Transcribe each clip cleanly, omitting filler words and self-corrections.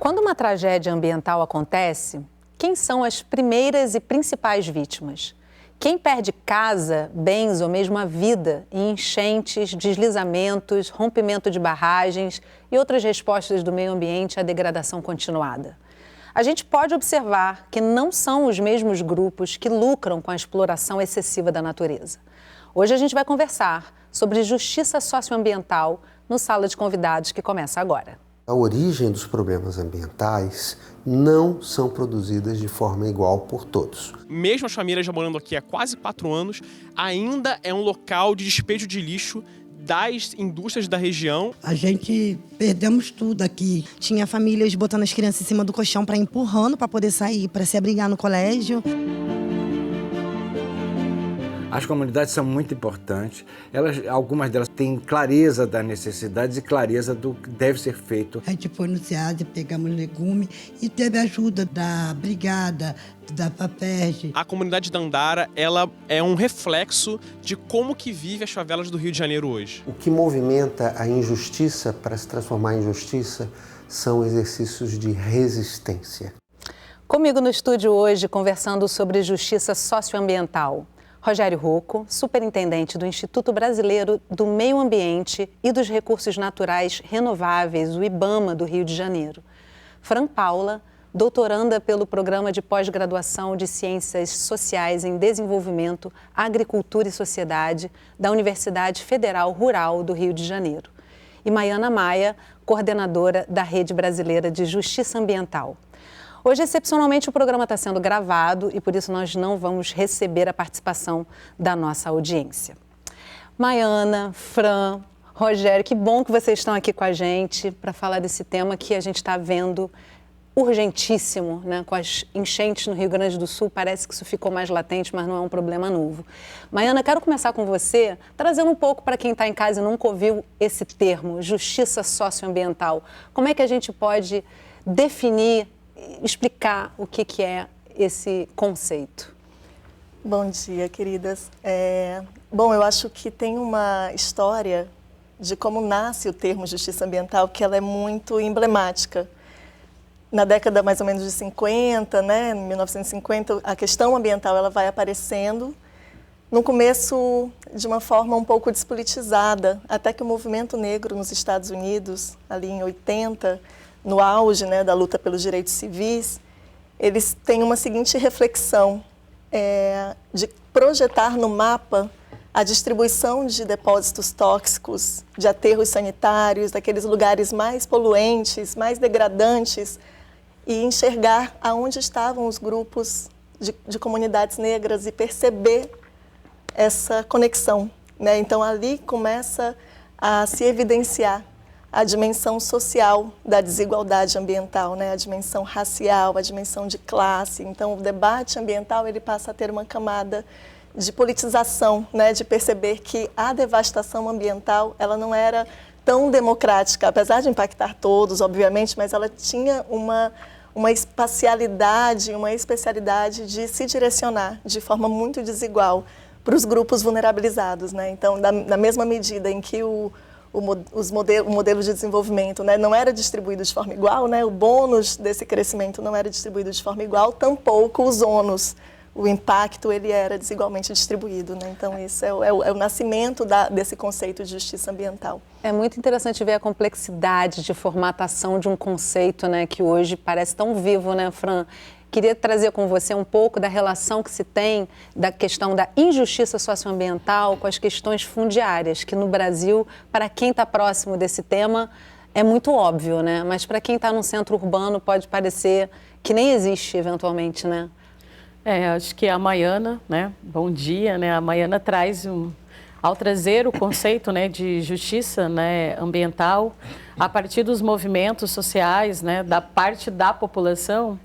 Quando uma tragédia ambiental acontece, quem são as primeiras e principais vítimas? Quem perde casa, bens ou mesmo a vida em enchentes, deslizamentos, rompimento de barragens e outras respostas do meio ambiente à degradação continuada? A gente pode observar que não são os mesmos grupos que lucram com a exploração excessiva da natureza. Hoje a gente vai conversar sobre justiça socioambiental no Sala de Convidados, que começa agora. A origem dos problemas ambientais não são produzidas de forma igual por todos. Mesmo as famílias já morando aqui há quase 4 anos, ainda é um local de despejo de lixo das indústrias da região. A gente perdemos tudo aqui. Tinha famílias botando as crianças em cima do colchão para empurrando para poder sair, para se abrigar no colégio. As comunidades são muito importantes. Algumas delas têm clareza das necessidades e clareza do que deve ser feito. A gente foi no SEAD, pegamos legume e teve ajuda da Brigada, da FAPERJ. A comunidade Dandara, ela é um reflexo de como que vive as favelas do Rio de Janeiro hoje. O que movimenta a injustiça para se transformar em justiça são exercícios de resistência. Comigo no estúdio hoje, conversando sobre justiça socioambiental, Rogério Rocco, superintendente do Instituto Brasileiro do Meio Ambiente e dos Recursos Naturais Renováveis, o IBAMA, do Rio de Janeiro. Fran Paula, doutoranda pelo Programa de Pós-Graduação de Ciências Sociais em Desenvolvimento, Agricultura e Sociedade, da Universidade Federal Rural do Rio de Janeiro. E Maiana Maia, coordenadora da Rede Brasileira de Justiça Ambiental. Hoje, excepcionalmente, o programa está sendo gravado e, por isso, nós não vamos receber a participação da nossa audiência. Maiana, Fran, Rogério, que bom que vocês estão aqui com a gente para falar desse tema que a gente está vendo urgentíssimo, né? Com as enchentes no Rio Grande do Sul, parece que isso ficou mais latente, mas não é um problema novo. Maiana, quero começar com você, trazendo um pouco para quem está em casa e nunca ouviu esse termo, justiça socioambiental. Como é que a gente pode definir, explicar o que é esse conceito? Bom dia, queridas. Bom, eu acho que tem uma história de como nasce o termo justiça ambiental que ela é muito emblemática. Na década mais ou menos de 50, né, em 1950, a questão ambiental ela vai aparecendo, no começo de uma forma um pouco despolitizada, até que o movimento negro nos Estados Unidos, ali em 80, no auge, né, da luta pelos direitos civis, eles têm uma seguinte reflexão, de projetar no mapa a distribuição de depósitos tóxicos, de aterros sanitários, daqueles lugares mais poluentes, mais degradantes, e enxergar aonde estavam os grupos de comunidades negras e perceber essa conexão, né? Então, ali começa a se evidenciar a dimensão social da desigualdade ambiental, né? A dimensão racial, a dimensão de classe. Então, o debate ambiental ele passa a ter uma camada de politização, né? De perceber que a devastação ambiental ela não era tão democrática, apesar de impactar todos, obviamente, mas ela tinha uma espacialidade, uma especialidade de se direcionar de forma muito desigual para os grupos vulnerabilizados, né? Então, na mesma medida em que o modelo de desenvolvimento, né, não era distribuído de forma igual, né, o bônus desse crescimento não era distribuído de forma igual, tampouco os ônus, o impacto, ele era desigualmente distribuído, né? Então, isso é o nascimento desse conceito de justiça ambiental. É muito interessante ver a complexidade de formatação de um conceito, né, que hoje parece tão vivo, né, Fran? Queria trazer com você um pouco da relação que se tem da questão da injustiça socioambiental com as questões fundiárias, que no Brasil, para quem está próximo desse tema, é muito óbvio, né? Mas para quem está num centro urbano pode parecer que nem existe eventualmente, né? Acho que a Maiana, né? Bom dia, né? A Maiana traz ao trazer o conceito, né, de justiça, né, ambiental, a partir dos movimentos sociais, né, da parte da população.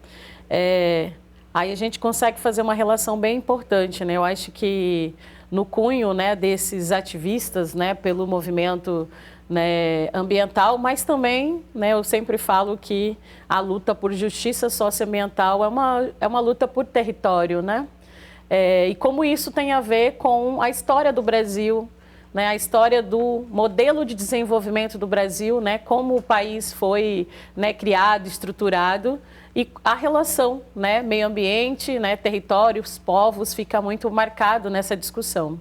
Aí a gente consegue fazer uma relação bem importante, né? Eu acho que no cunho, né, desses ativistas, né, pelo movimento, né, ambiental, mas também, né, eu sempre falo que a luta por justiça socioambiental é uma luta por território, né? E como isso tem a ver com a história do Brasil, né, a história do modelo de desenvolvimento do Brasil, né, como o país foi, né, criado, estruturado, e a relação, né, meio ambiente, né, territórios, povos, fica muito marcado nessa discussão.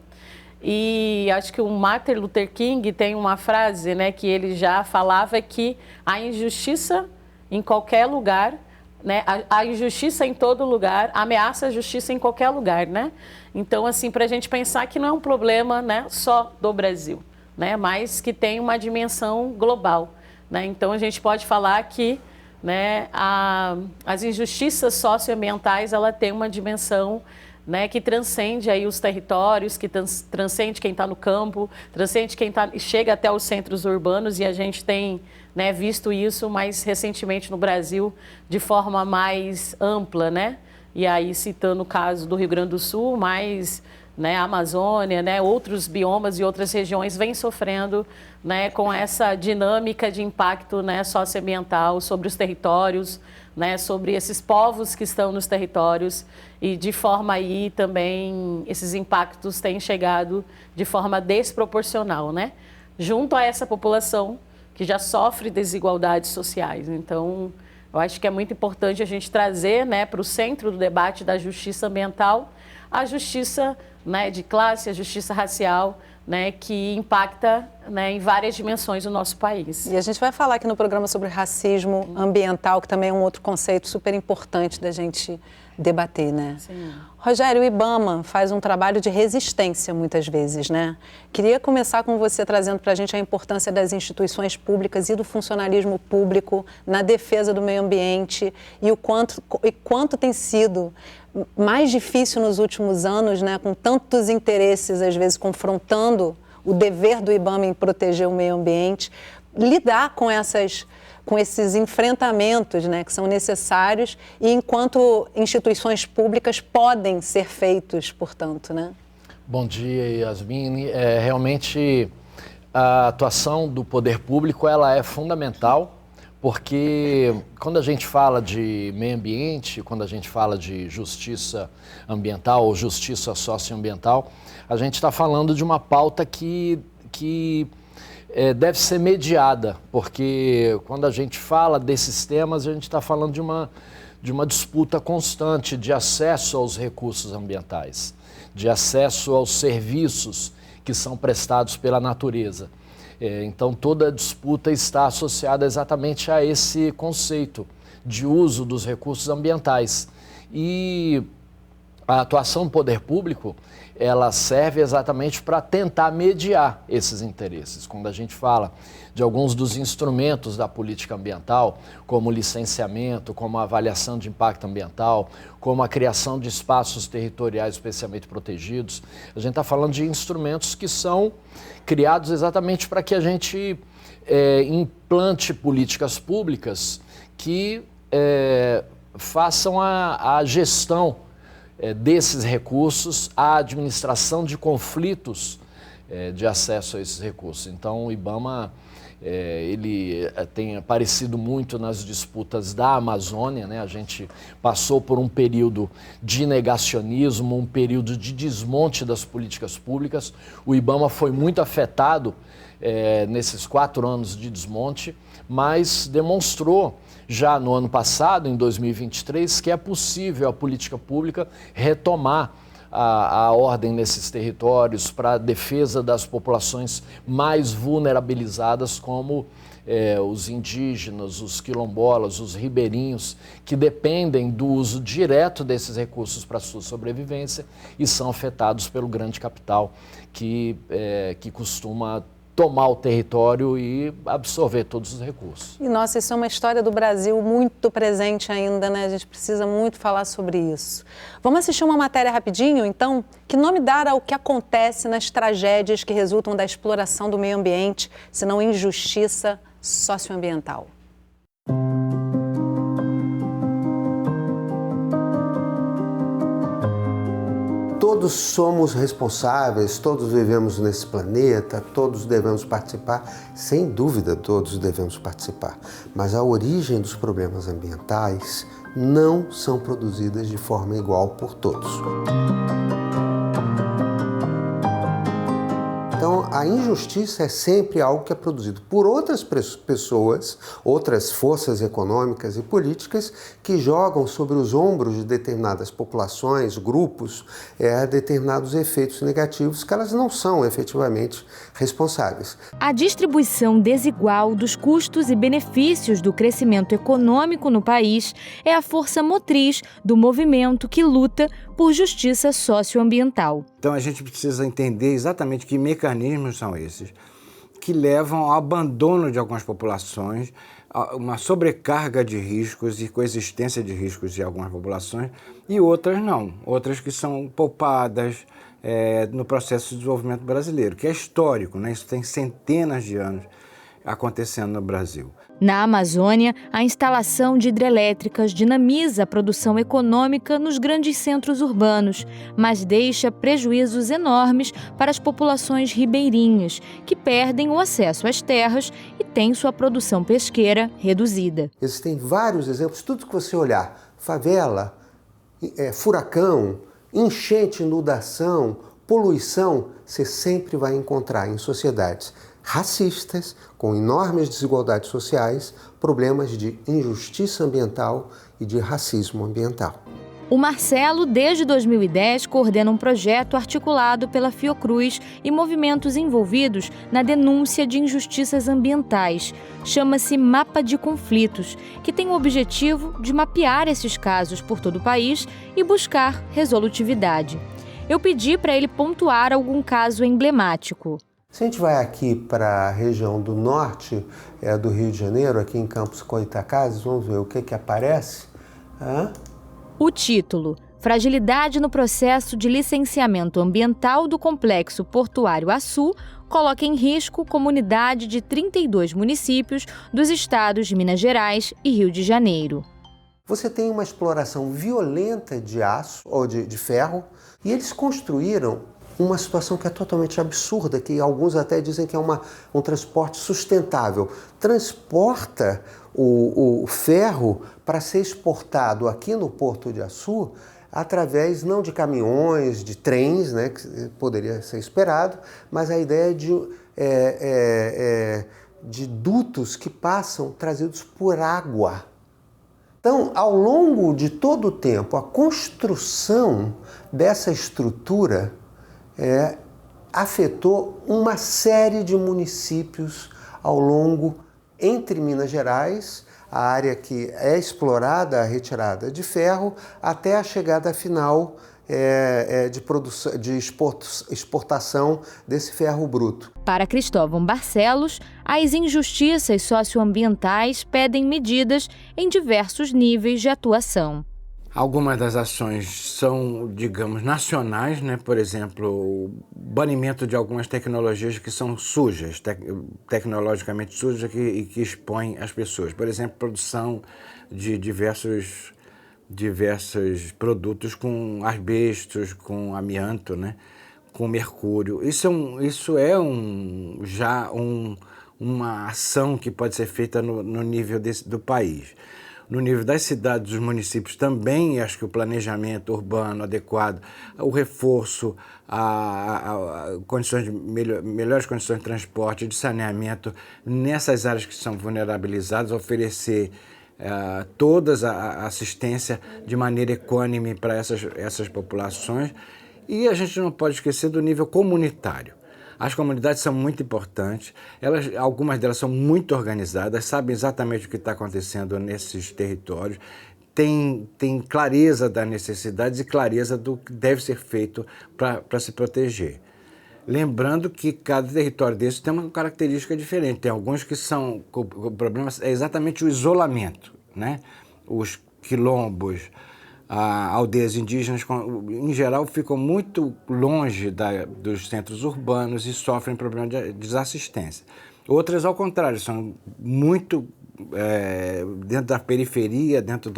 E acho que o Martin Luther King tem uma frase, né, que ele já falava, que a injustiça em qualquer lugar, né, a injustiça em todo lugar ameaça a justiça em qualquer lugar, né? Então, assim, para a gente pensar que não é um problema, né, só do Brasil, né, mas que tem uma dimensão global, né? Então, a gente pode falar que, né, as injustiças socioambientais, ela tem uma dimensão, né, que transcende aí os territórios, que transcende quem está no campo, transcende quem chega até os centros urbanos, e a gente tem, né, visto isso mais recentemente no Brasil de forma mais ampla, né? E aí, citando o caso do Rio Grande do Sul, mais, né, a Amazônia, né, outros biomas e outras regiões vêm sofrendo, né, com essa dinâmica de impacto, né, socioambiental sobre os territórios, né, sobre esses povos que estão nos territórios, e de forma aí também esses impactos têm chegado de forma desproporcional, né, junto a essa população que já sofre desigualdades sociais. Então, eu acho que é muito importante a gente trazer, né, para o centro do debate da justiça ambiental a justiça, né, de classe, a justiça racial, né, que impacta, né, em várias dimensões do nosso país. E a gente vai falar aqui no programa sobre racismo ambiental, que também é um outro conceito super importante da gente debater, né? Sim. Rogério, o IBAMA faz um trabalho de resistência muitas vezes, né? Queria começar com você trazendo para a gente a importância das instituições públicas e do funcionalismo público na defesa do meio ambiente e o quanto tem sido mais difícil nos últimos anos, né, com tantos interesses, às vezes, confrontando o dever do IBAMA em proteger o meio ambiente, lidar com esses enfrentamentos, né, que são necessários e enquanto instituições públicas podem ser feitos, portanto, né? Bom dia, Yasmin. Realmente, a atuação do poder público ela é fundamental, porque quando a gente fala de meio ambiente, quando a gente fala de justiça ambiental ou justiça socioambiental, a gente está falando de uma pauta que deve ser mediada, porque quando a gente fala desses temas, a gente está falando de uma disputa constante de acesso aos recursos ambientais, de acesso aos serviços que são prestados pela natureza. Então, toda disputa está associada exatamente a esse conceito de uso dos recursos ambientais. E a atuação do poder público, ela serve exatamente para tentar mediar esses interesses. Quando a gente fala de alguns dos instrumentos da política ambiental, como o licenciamento, como a avaliação de impacto ambiental, como a criação de espaços territoriais especialmente protegidos, a gente está falando de instrumentos que são criados exatamente para que a gente implante políticas públicas que façam a gestão desses recursos, a administração de conflitos de acesso a esses recursos. Então, o IBAMA ele tem aparecido muito nas disputas da Amazônia, né? A gente passou por um período de negacionismo, um período de desmonte das políticas públicas. O IBAMA foi muito afetado nesses 4 anos de desmonte, mas demonstrou já no ano passado, em 2023, que é possível a política pública retomar a ordem nesses territórios para a defesa das populações mais vulnerabilizadas, como os indígenas, os quilombolas, os ribeirinhos, que dependem do uso direto desses recursos para a sua sobrevivência e são afetados pelo grande capital que costuma tomar o território e absorver todos os recursos. E, nossa, isso é uma história do Brasil muito presente ainda, né? A gente precisa muito falar sobre isso. Vamos assistir uma matéria rapidinho, então? Que nome dar ao que acontece nas tragédias que resultam da exploração do meio ambiente, se não injustiça socioambiental? Todos somos responsáveis, todos vivemos nesse planeta, todos devemos participar, sem dúvida todos devemos participar, mas a origem dos problemas ambientais não são produzidas de forma igual por todos. Então, Então, a injustiça é sempre algo que é produzido por outras pessoas, outras forças econômicas e políticas que jogam sobre os ombros de determinadas populações, grupos, determinados efeitos negativos que elas não são efetivamente responsáveis. A distribuição desigual dos custos e benefícios do crescimento econômico no país é a força motriz do movimento que luta por justiça socioambiental. Então a gente precisa entender exatamente que mecanismos são esses que levam ao abandono de algumas populações, a uma sobrecarga de riscos e coexistência de riscos de algumas populações e outras não, outras que são poupadas no processo de desenvolvimento brasileiro, que é histórico, né? Isso tem centenas de anos acontecendo no Brasil. Na Amazônia, a instalação de hidrelétricas dinamiza a produção econômica nos grandes centros urbanos, mas deixa prejuízos enormes para as populações ribeirinhas, que perdem o acesso às terras e têm sua produção pesqueira reduzida. Existem vários exemplos, tudo que você olhar, favela, furacão, enchente, inundação, poluição, você sempre vai encontrar em sociedades racistas, com enormes desigualdades sociais, problemas de injustiça ambiental e de racismo ambiental. O Marcelo, desde 2010, coordena um projeto articulado pela Fiocruz e movimentos envolvidos na denúncia de injustiças ambientais. Chama-se Mapa de Conflitos, que tem o objetivo de mapear esses casos por todo o país e buscar resolutividade. Eu pedi para ele pontuar algum caso emblemático. Se a gente vai aqui para a região do norte do Rio de Janeiro, aqui em Campos Goytacazes, vamos ver o que aparece. O título: Fragilidade no processo de licenciamento ambiental do Complexo Portuário Açu coloca em risco comunidade de 32 municípios dos estados de Minas Gerais e Rio de Janeiro. Você tem uma exploração violenta de aço ou de ferro e eles construíram uma situação que é totalmente absurda, que alguns até dizem que é um transporte sustentável. Transporta o ferro para ser exportado aqui no Porto de Açu através não de caminhões, de trens, né, que poderia ser esperado, mas a ideia de dutos que passam trazidos por água. Então, ao longo de todo o tempo, a construção dessa estrutura afetou uma série de municípios ao longo, entre Minas Gerais, a área que é explorada, a retirada de ferro, até a chegada final de exportação desse ferro bruto. Para Cristóvão Barcelos, as injustiças socioambientais pedem medidas em diversos níveis de atuação. Algumas das ações são, digamos, nacionais, né? Por exemplo, o banimento de algumas tecnologias que são sujas, tecnologicamente sujas e que expõem as pessoas. Por exemplo, produção de diversos produtos com asbestos, com amianto, né? Com mercúrio. Isso é uma ação que pode ser feita no nível do país. No nível das cidades, dos municípios também, acho que o planejamento urbano adequado, o reforço, melhores condições de transporte, de saneamento nessas áreas que são vulnerabilizadas, oferecer toda a assistência de maneira equânime para essas populações. E a gente não pode esquecer do nível comunitário. As comunidades são muito importantes, algumas delas são muito organizadas, sabem exatamente o que está acontecendo nesses territórios, têm clareza das necessidades e clareza do que deve ser feito para se proteger. Lembrando que cada território desse tem uma característica diferente, tem alguns que o problema é exatamente o isolamento, né? Os quilombos, aldeias indígenas, em geral, ficam muito longe dos centros urbanos e sofrem problemas de desassistência. Outras, ao contrário, são muito dentro da periferia, dentro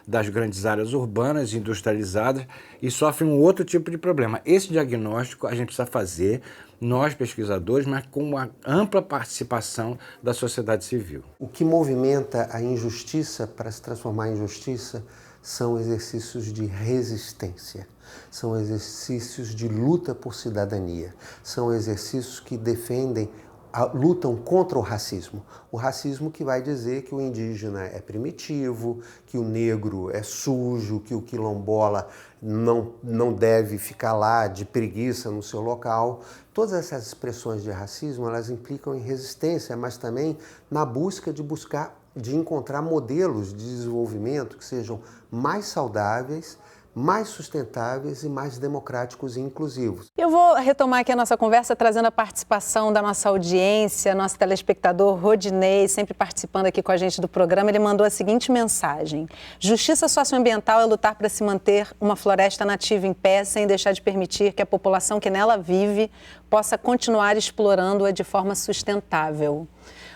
das grandes áreas urbanas, industrializadas, e sofrem um outro tipo de problema. Esse diagnóstico a gente precisa fazer, nós pesquisadores, mas com uma ampla participação da sociedade civil. O que movimenta a injustiça para se transformar em justiça são exercícios de resistência, são exercícios de luta por cidadania, são exercícios que lutam contra o racismo que vai dizer que o indígena é primitivo, que o negro é sujo, que o quilombola não deve ficar lá de preguiça no seu local. Todas essas expressões de racismo, elas implicam em resistência, mas também na busca de encontrar modelos de desenvolvimento que sejam mais saudáveis, mais sustentáveis e mais democráticos e inclusivos. Eu vou retomar aqui a nossa conversa trazendo a participação da nossa audiência, nosso telespectador Rodinei, sempre participando aqui com a gente do programa. Ele mandou a seguinte mensagem: justiça socioambiental é lutar para se manter uma floresta nativa em pé, sem deixar de permitir que a população que nela vive possa continuar explorando-a de forma sustentável.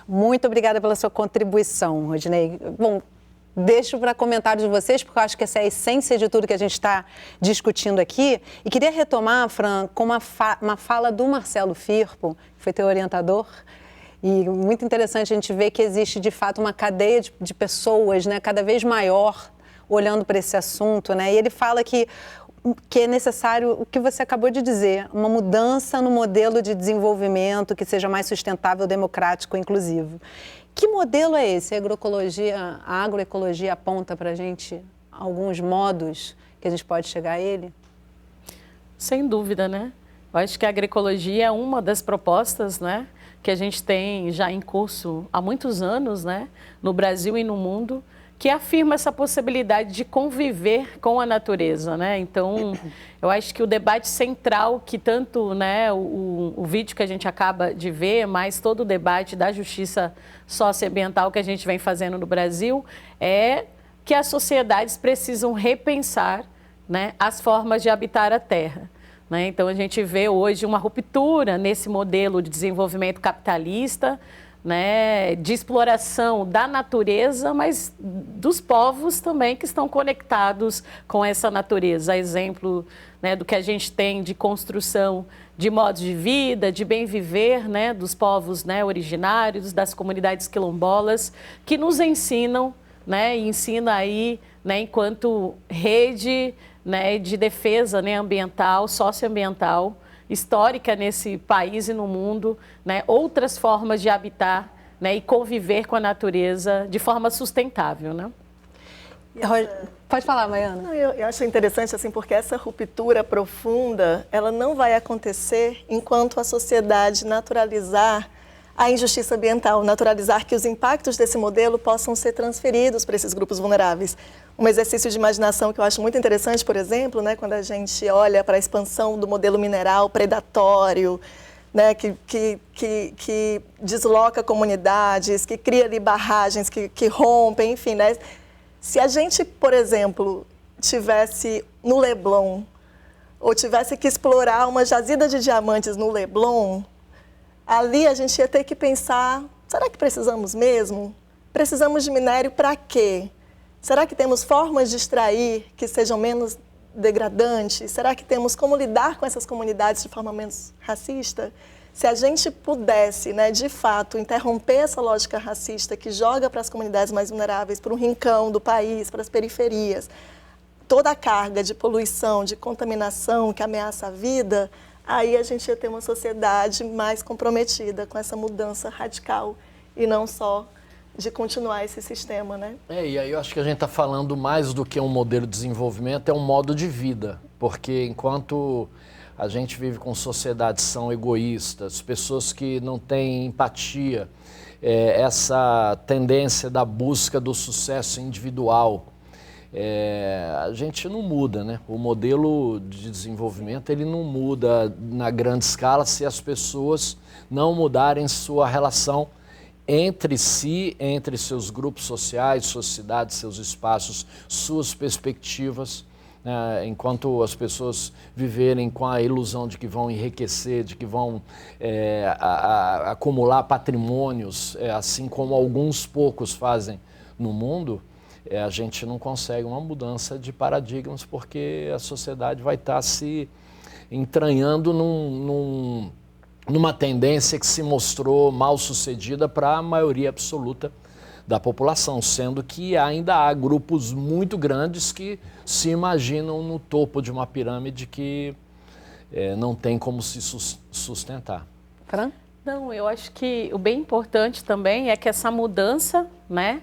Muito obrigada pela sua contribuição, Rodinei. Bom, deixo para comentários de vocês, porque eu acho que essa é a essência de tudo que a gente está discutindo aqui. E queria retomar, Fran, com uma fala do Marcelo Firpo, que foi teu orientador. E muito interessante a gente ver que existe, de fato, uma cadeia de pessoas, né, cada vez maior olhando para esse assunto, né? E ele fala que é necessário, o que você acabou de dizer, uma mudança no modelo de desenvolvimento que seja mais sustentável, democrático e inclusivo. Que modelo é esse? A agroecologia aponta para a gente alguns modos que a gente pode chegar a ele? Sem dúvida, né? Eu acho que a agroecologia é uma das propostas, né, que a gente tem já em curso há muitos anos, né, no Brasil e no mundo, que afirma essa possibilidade de conviver com a natureza, né? Então, eu acho que o debate central, que tanto, né, o vídeo que a gente acaba de ver, mas todo o debate da justiça socioambiental que a gente vem fazendo no Brasil, é que as sociedades precisam repensar, né, as formas de habitar a terra. Né? Então, a gente vê hoje uma ruptura nesse modelo de desenvolvimento capitalista, né, de exploração da natureza, mas dos povos também que estão conectados com essa natureza. Exemplo, né, do que a gente tem de construção de modos de vida, de bem viver, né, dos povos, né, originários, das comunidades quilombolas, que nos ensinam, né, e ensina aí, né, enquanto rede, né, de defesa, né, ambiental, socioambiental, histórica nesse país e no mundo, né, outras formas de habitar, né, e conviver com a natureza de forma sustentável, né? Pode falar, Maiana. Não, eu acho interessante, assim, porque essa ruptura profunda, ela não vai acontecer enquanto a sociedade naturalizar a injustiça ambiental, naturalizar que os impactos desse modelo possam ser transferidos para esses grupos vulneráveis. Um exercício de imaginação que eu acho muito interessante, por exemplo, né, quando a gente olha para a expansão do modelo mineral predatório, né, que desloca comunidades, que cria ali barragens, que rompem, enfim, né? Se a gente, por exemplo, tivesse no Leblon, ou tivesse que explorar uma jazida de diamantes no Leblon, ali a gente ia ter que pensar, será que precisamos mesmo? Precisamos de minério para quê? Será que temos formas de extrair que sejam menos degradantes? Será que temos como lidar com essas comunidades de forma menos racista? Se a gente pudesse, né, de fato, interromper essa lógica racista que joga para as comunidades mais vulneráveis, para um rincão do país, para as periferias, toda a carga de poluição, de contaminação que ameaça a vida, aí a gente ia ter uma sociedade mais comprometida com essa mudança radical e não só de continuar esse sistema, né? E aí eu acho que a gente está falando mais do que um modelo de desenvolvimento, é um modo de vida, porque enquanto a gente vive com sociedades que são egoístas, pessoas que não têm empatia, essa tendência da busca do sucesso individual, a gente não muda, né? O modelo de desenvolvimento ele não muda na grande escala se as pessoas não mudarem sua relação entre si, entre seus grupos sociais, suas cidades, seus espaços, suas perspectivas. Enquanto as pessoas viverem com a ilusão de que vão enriquecer, de que vão acumular patrimônios, assim como alguns poucos fazem no mundo, a gente não consegue uma mudança de paradigmas, porque a sociedade vai estar se entranhando numa tendência que se mostrou mal sucedida para a maioria absoluta da população, sendo que ainda há grupos muito grandes que se imaginam no topo de uma pirâmide que não tem como se sustentar. Fran? Não, eu acho que o bem importante também é que essa mudança, né,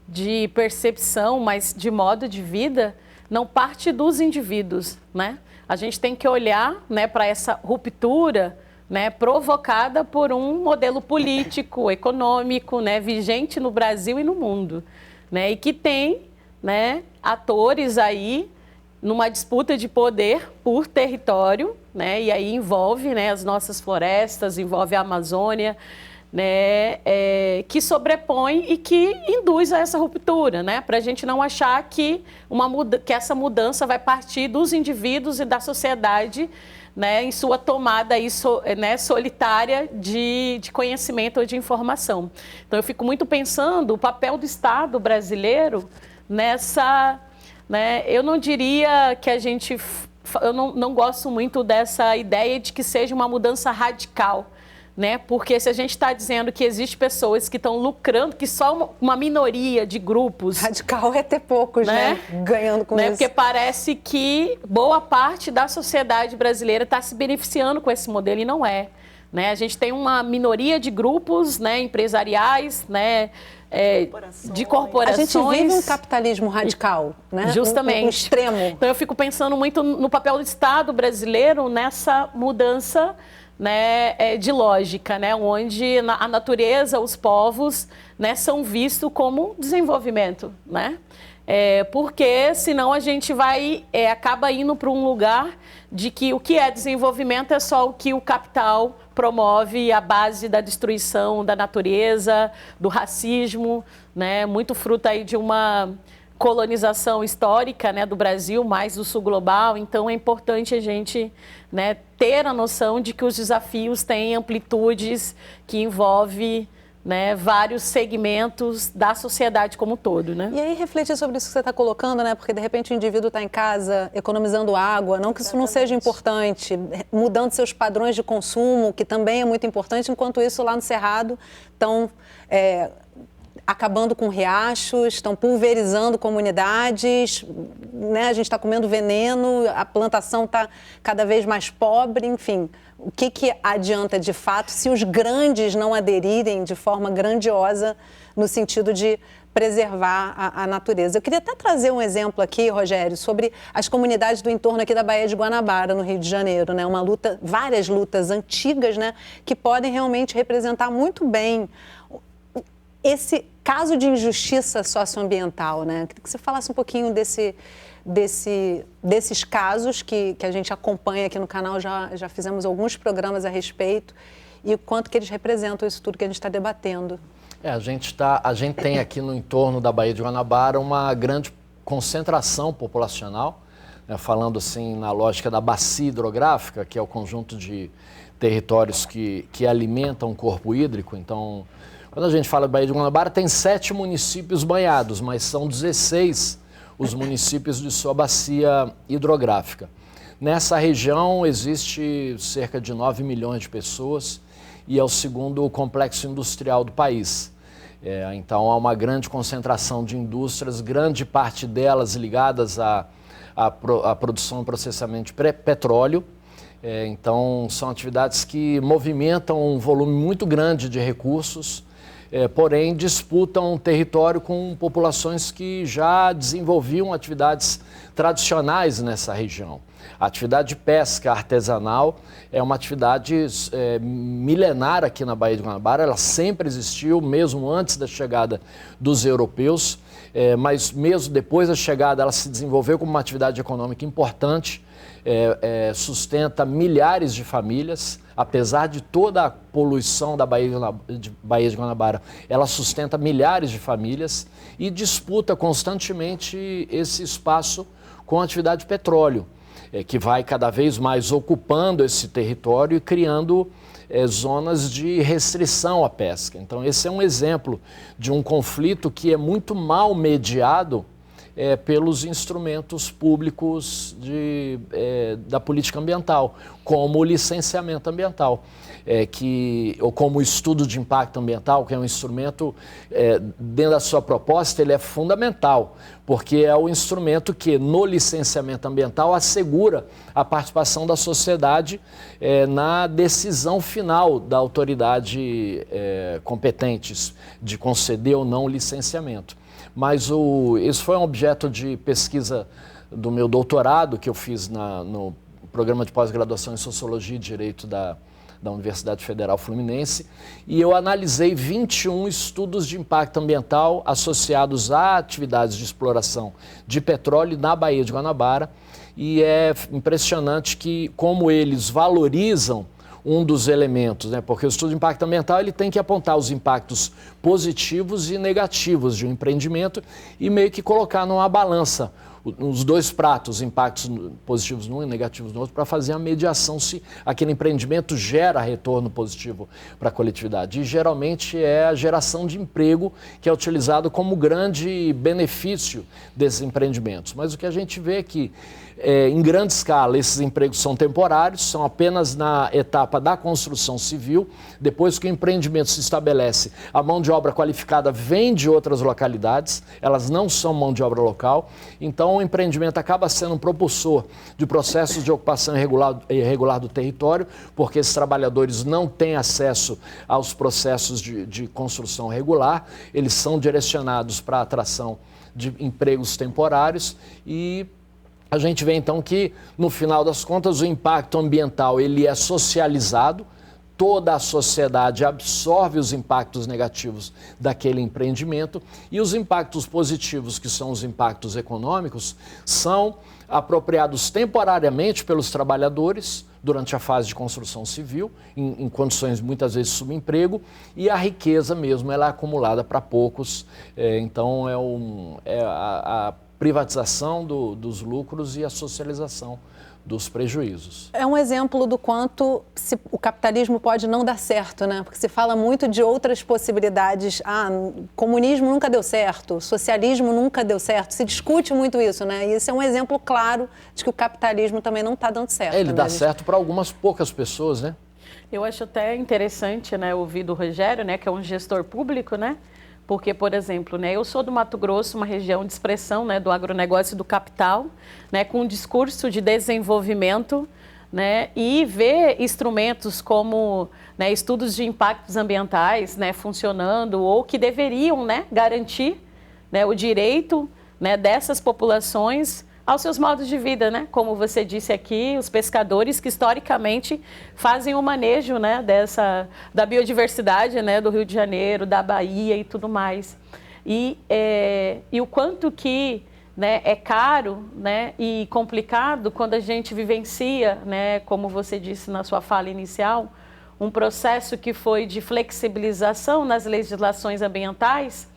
de percepção, mas de modo de vida, não parte dos indivíduos, né? A gente tem que olhar, né, para essa ruptura, né, provocada por um modelo político, econômico, né, vigente no Brasil e no mundo, né, e que tem, né, atores aí numa disputa de poder por território, né, e aí envolve, né, as nossas florestas, envolve a Amazônia, né, que sobrepõe e que induz a essa ruptura, né, para a gente não achar que essa mudança vai partir dos indivíduos e da sociedade, né, em sua tomada aí, né, solitária de conhecimento ou de informação. Então, eu fico muito pensando o papel do Estado brasileiro nessa, né, eu não diria que eu não gosto muito dessa ideia de que seja uma mudança radical, né, porque se a gente está dizendo que existem pessoas que estão lucrando, que só uma minoria de grupos... Radical é ter poucos, né? Ganhando com isso. Porque parece que boa parte da sociedade brasileira está se beneficiando com esse modelo e não é. Né? A gente tem uma minoria de grupos, né, empresariais, né, de corporações. A gente vive um capitalismo radical, né? Justamente. Um extremo. Então eu fico pensando muito no papel do Estado brasileiro nessa mudança, né, de lógica, né, onde a natureza, os povos, né, são vistos como desenvolvimento, né? Porque senão a gente acaba indo para um lugar de que o que é desenvolvimento é só o que o capital promove, a base da destruição da natureza, do racismo, né, muito fruto aí de uma colonização histórica, né, do Brasil, mais do sul global. Então é importante a gente, né, ter a noção de que os desafios têm amplitudes que envolvem, né, vários segmentos da sociedade como um todo, né? E aí refletir sobre isso que você está colocando, né? Porque de repente o indivíduo está em casa economizando água, não que isso não seja importante, mudando seus padrões de consumo, que também é muito importante, enquanto isso lá no Cerrado estão acabando com riachos, estão pulverizando comunidades, né? A gente está comendo veneno, a plantação está cada vez mais pobre, enfim. O que adianta de fato se os grandes não aderirem de forma grandiosa no sentido de preservar a natureza? Eu queria até trazer um exemplo aqui, Rogério, sobre as comunidades do entorno aqui da Baía de Guanabara, no Rio de Janeiro, né? Uma luta, várias lutas antigas, né? Que podem realmente representar muito bem esse caso de injustiça socioambiental, né? Queria que você falasse um pouquinho desses casos que a gente acompanha aqui no canal, já fizemos alguns programas a respeito, e o quanto que eles representam isso tudo que a gente está debatendo. A gente tem aqui no entorno da Baía de Guanabara uma grande concentração populacional, né, falando assim na lógica da bacia hidrográfica, que é o conjunto de territórios que alimentam o corpo hídrico. Então, quando a gente fala da Baía de Guanabara, tem 7 municípios banhados, mas são 16 os municípios de sua bacia hidrográfica. Nessa região existe cerca de 9 milhões de pessoas e é o segundo complexo industrial do país. Então há uma grande concentração de indústrias, grande parte delas ligadas à produção e processamento de petróleo. Então são atividades que movimentam um volume muito grande de recursos, porém disputam território com populações que já desenvolviam atividades tradicionais nessa região. A atividade de pesca artesanal é uma atividade milenar aqui na Baía de Guanabara, ela sempre existiu, mesmo antes da chegada dos europeus, mas mesmo depois da chegada ela se desenvolveu como uma atividade econômica importante, sustenta milhares de famílias. Apesar de toda a poluição da Baía de Guanabara, ela sustenta milhares de famílias e disputa constantemente esse espaço com a atividade de petróleo, que vai cada vez mais ocupando esse território e criando zonas de restrição à pesca. Então esse é um exemplo de um conflito que é muito mal mediado pelos instrumentos públicos da política ambiental, como o licenciamento ambiental, ou como o estudo de impacto ambiental, que é um instrumento, dentro da sua proposta, ele é fundamental, porque é o instrumento que, no licenciamento ambiental, assegura a participação da sociedade na decisão final da autoridade competente de conceder ou não o licenciamento. Mas isso foi um objeto de pesquisa do meu doutorado, que eu fiz no programa de pós-graduação em Sociologia e Direito da Universidade Federal Fluminense, e eu analisei 21 estudos de impacto ambiental associados a atividades de exploração de petróleo na Baía de Guanabara, e é impressionante como eles valorizam um dos elementos, né? Porque o estudo de impacto ambiental ele tem que apontar os impactos positivos e negativos de um empreendimento e meio que colocar numa balança os dois pratos, impactos positivos num e negativos no outro, para fazer a mediação se aquele empreendimento gera retorno positivo para a coletividade. E geralmente é a geração de emprego que é utilizado como grande benefício desses empreendimentos. Mas o que a gente vê é que, em grande escala, esses empregos são temporários, são apenas na etapa da construção civil. Depois que o empreendimento se estabelece, a mão de obra qualificada vem de outras localidades, elas não são mão de obra local. Então, o empreendimento acaba sendo um propulsor de processos de ocupação irregular do território, porque esses trabalhadores não têm acesso aos processos de construção regular, eles são direcionados para a atração de empregos temporários e a gente vê então que, no final das contas, o impacto ambiental ele é socializado, toda a sociedade absorve os impactos negativos daquele empreendimento e os impactos positivos, que são os impactos econômicos, são apropriados temporariamente pelos trabalhadores durante a fase de construção civil, em condições muitas vezes de subemprego, e a riqueza mesmo ela é acumulada para poucos. Então a privatização dos lucros e a socialização dos prejuízos. É um exemplo do quanto o capitalismo pode não dar certo, né? Porque se fala muito de outras possibilidades. Comunismo nunca deu certo, socialismo nunca deu certo. Se discute muito isso, né? E esse é um exemplo claro de que o capitalismo também não está dando certo. Ele dá certo para algumas poucas pessoas, né? Eu acho até interessante, né, ouvir do Rogério, né, que é um gestor público, né? Porque, por exemplo, né, eu sou do Mato Grosso, uma região de expressão, né, do agronegócio e do capital, né, com um discurso de desenvolvimento, né, e ver instrumentos como, né, estudos de impactos ambientais, né, funcionando ou que deveriam, né, garantir, né, o direito, né, dessas populações aos seus modos de vida, né? Como você disse aqui, os pescadores que historicamente fazem o manejo, né, da biodiversidade, né, do Rio de Janeiro, da Bahia e tudo mais. E o quanto que, né, é caro, né, e complicado quando a gente vivencia, né, como você disse na sua fala inicial, um processo que foi de flexibilização nas legislações ambientais,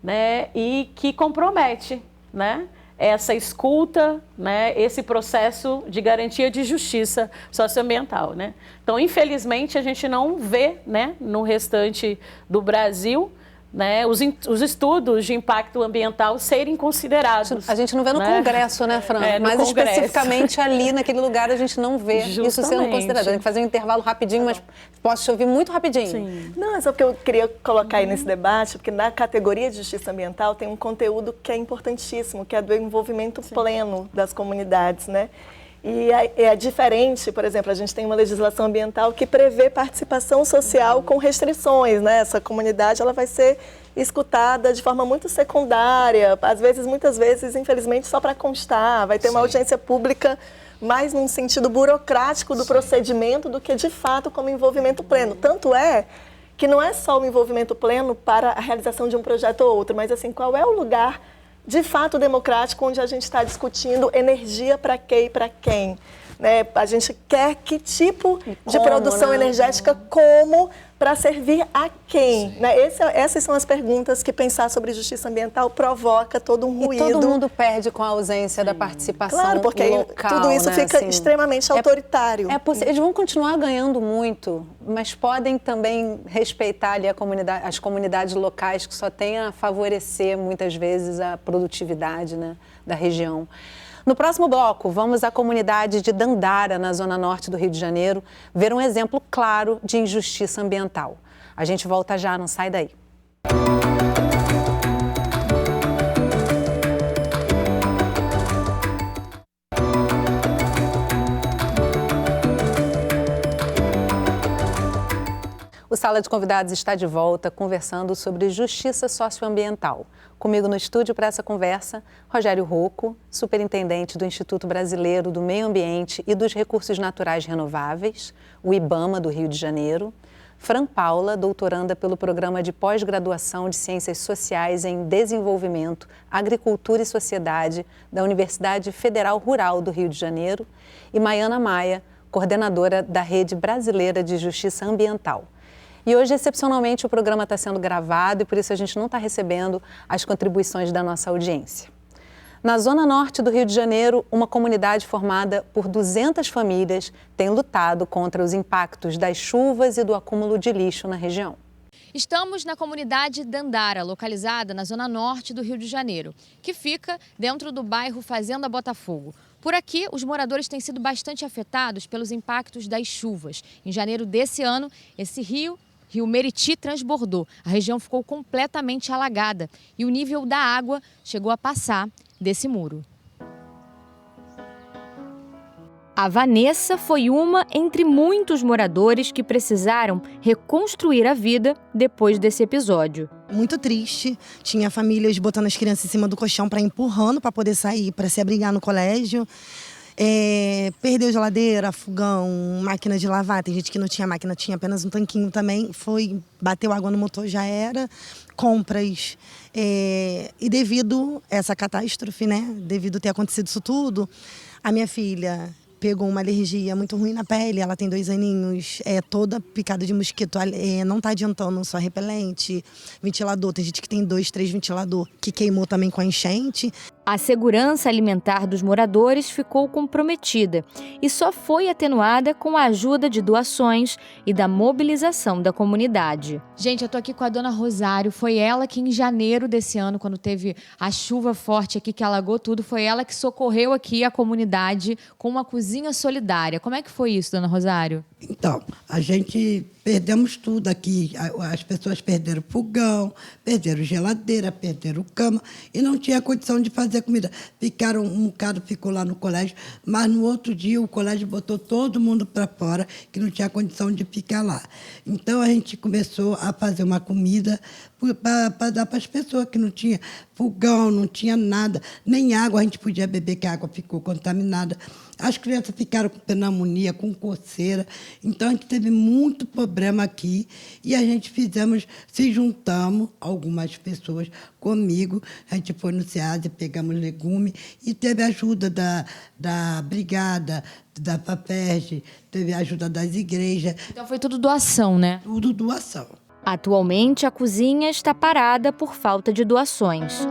né, e que compromete, né, essa escuta, né, esse processo de garantia de justiça socioambiental, né? Então, infelizmente, a gente não vê, né, no restante do Brasil, né, os estudos de impacto ambiental serem considerados. A gente não vê no Congresso, né, Fran? Mas Congresso. Especificamente ali naquele lugar a gente não vê isso sendo considerado. A gente vai fazer um intervalo rapidinho, mas posso te ouvir muito rapidinho. Sim. Não, é só porque eu queria colocar aí nesse debate, porque na categoria de justiça ambiental tem um conteúdo que é importantíssimo, que é do envolvimento pleno das comunidades, né? E é diferente, por exemplo, a gente tem uma legislação ambiental que prevê participação social com restrições, né? Essa comunidade ela vai ser escutada de forma muito secundária, às vezes, muitas vezes, infelizmente, só para constar, vai ter uma audiência pública mais num sentido burocrático do procedimento do que, de fato, como envolvimento pleno. Tanto é que não é só o envolvimento pleno para a realização de um projeto ou outro, mas, assim, qual é o lugar de fato democrático, onde a gente está discutindo energia para quê e para quem. Né? A gente quer que tipo de produção energética, como para servir a quem? Né? Essas são as perguntas que pensar sobre justiça ambiental provoca todo um ruído. E todo mundo perde com a ausência da participação local. Claro, porque aí tudo isso fica extremamente autoritário. Eles vão continuar ganhando muito, mas podem também respeitar ali as comunidades locais, que só têm a favorecer, muitas vezes, a produtividade, né, da região. No próximo bloco, vamos à comunidade de Dandara, na zona norte do Rio de Janeiro, ver um exemplo claro de injustiça ambiental. A gente volta já, não sai daí. O Sala de Convidados está de volta conversando sobre justiça socioambiental. Comigo no estúdio para essa conversa, Rogério Rocco, superintendente do Instituto Brasileiro do Meio Ambiente e dos Recursos Naturais Renováveis, o IBAMA do Rio de Janeiro, Fran Paula, doutoranda pelo Programa de Pós-Graduação de Ciências Sociais em Desenvolvimento, Agricultura e Sociedade da Universidade Federal Rural do Rio de Janeiro, e Maiana Maia, coordenadora da Rede Brasileira de Justiça Ambiental. E hoje, excepcionalmente, o programa está sendo gravado e por isso a gente não está recebendo as contribuições da nossa audiência. Na zona norte do Rio de Janeiro, uma comunidade formada por 200 famílias tem lutado contra os impactos das chuvas e do acúmulo de lixo na região. Estamos na comunidade Dandara, localizada na zona norte do Rio de Janeiro, que fica dentro do bairro Fazenda Botafogo. Por aqui, os moradores têm sido bastante afetados pelos impactos das chuvas. Em janeiro desse ano, esse rio Meriti transbordou. A região ficou completamente alagada e o nível da água chegou a passar desse muro. A Vanessa foi uma entre muitos moradores que precisaram reconstruir a vida depois desse episódio. Muito triste. Tinha famílias botando as crianças em cima do colchão para empurrando para poder sair, para se abrigar no colégio. Perdeu geladeira, fogão, máquina de lavar. Tem gente que não tinha máquina, tinha apenas um tanquinho também. Bateu água no motor, já era. Compras. E devido a essa catástrofe, né? Devido a ter acontecido isso tudo, a minha filha pegou uma alergia muito ruim na pele. Ela tem 2 aninhos, toda picada de mosquito. Não está adiantando só repelente, ventilador. Tem gente que tem 2, 3 ventilador que queimou também com a enchente. A segurança alimentar dos moradores ficou comprometida e só foi atenuada com a ajuda de doações e da mobilização da comunidade. Gente, eu tô aqui com a dona Rosário. Foi ela que em janeiro desse ano, quando teve a chuva forte aqui que alagou tudo, foi ela que socorreu aqui a comunidade com uma cozinha solidária. Como é que foi isso, dona Rosário? Então, a gente perdemos tudo aqui. As pessoas perderam fogão, perderam geladeira, perderam cama e não tinha condição de fazer comida. Um bocado ficou lá no colégio, mas no outro dia o colégio botou todo mundo para fora, que não tinha condição de ficar lá. Então a gente começou a fazer uma comida para dar para as pessoas que não tinha fogão, não tinha nada, nem água a gente podia beber, que a água ficou contaminada. As crianças ficaram com pneumonia, com coceira. Então, a gente teve muito problema aqui e a gente se juntamos, algumas pessoas comigo. A gente foi no SEASA, pegamos legume e teve ajuda da Brigada, da FAPERJ, teve ajuda das igrejas. Então, foi tudo doação, né? Tudo doação. Atualmente, a cozinha está parada por falta de doações.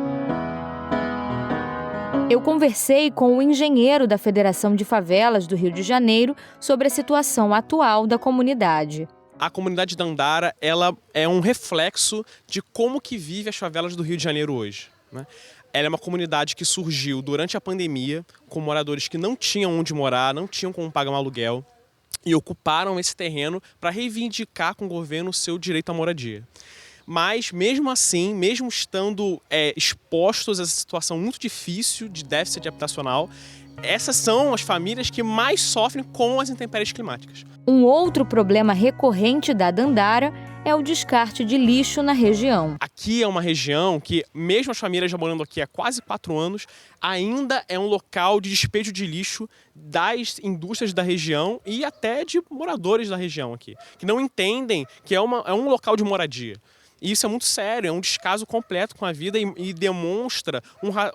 Eu conversei com o engenheiro da Federação de Favelas do Rio de Janeiro sobre a situação atual da comunidade. A comunidade Dandara, ela é um reflexo de como que vive as favelas do Rio de Janeiro hoje, né? Ela é uma comunidade que surgiu durante a pandemia, com moradores que não tinham onde morar, não tinham como pagar um aluguel, e ocuparam esse terreno para reivindicar com o governo o seu direito à moradia. Mas, mesmo assim, mesmo estando expostos a essa situação muito difícil de déficit habitacional, essas são as famílias que mais sofrem com as intempéries climáticas. Um outro problema recorrente da Dandara é o descarte de lixo na região. Aqui é uma região que, mesmo as famílias já morando aqui há quase 4 anos, ainda é um local de despejo de lixo das indústrias da região e até de moradores da região aqui, que não entendem que é um local de moradia. E isso é muito sério, é um descaso completo com a vida e demonstra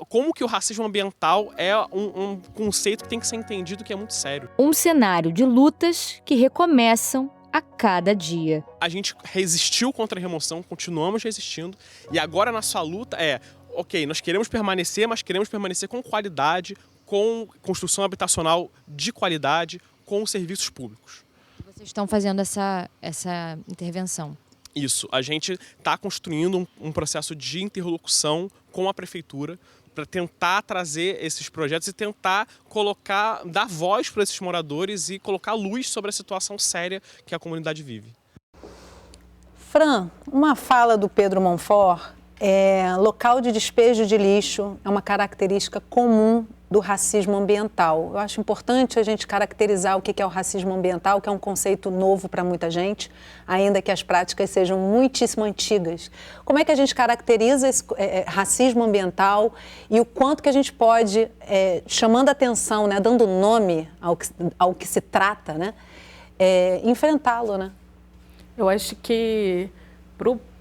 como que o racismo ambiental é um conceito que tem que ser entendido, que é muito sério. Um cenário de lutas que recomeçam a cada dia. A gente resistiu contra a remoção, continuamos resistindo, e agora a nossa luta é, ok, nós queremos permanecer, mas queremos permanecer com qualidade, com construção habitacional de qualidade, com serviços públicos. Vocês estão fazendo essa intervenção? Isso, a gente está construindo um processo de interlocução com a prefeitura para tentar trazer esses projetos e tentar dar voz para esses moradores e colocar luz sobre a situação séria que a comunidade vive. Fran, uma fala do Pedro Monfort, local de despejo de lixo é uma característica comum do racismo ambiental. Eu acho importante a gente caracterizar o que é o racismo ambiental, que é um conceito novo para muita gente, ainda que as práticas sejam muitíssimo antigas. Como é que a gente caracteriza esse racismo ambiental e o quanto que a gente pode, chamando atenção, né, dando nome ao que se trata, né, enfrentá-lo, né? Eu acho que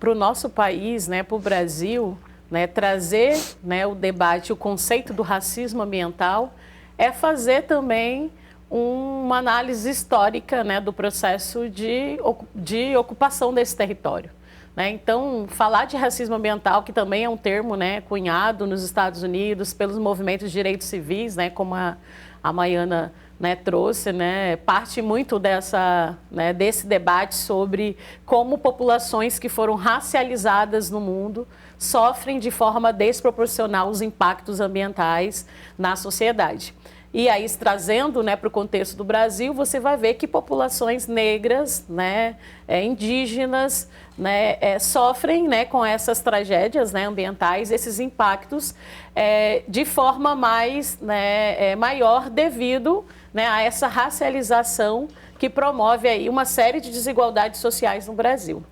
para o nosso país, né, para o Brasil, né, trazer, né, o debate, o conceito do racismo ambiental é fazer também uma análise histórica, né, do processo de ocupação desse território. Né? Então, falar de racismo ambiental, que também é um termo, né, cunhado nos Estados Unidos pelos movimentos de direitos civis, né, como a Maiana, né, trouxe, né, parte muito desse debate sobre como populações que foram racializadas no mundo sofrem de forma desproporcional os impactos ambientais na sociedade. E aí, trazendo, né, para o contexto do Brasil, você vai ver que populações negras, né, indígenas, né, sofrem, né, com essas tragédias, né, ambientais, esses impactos de forma maior devido, né, a essa racialização que promove aí uma série de desigualdades sociais no Brasil.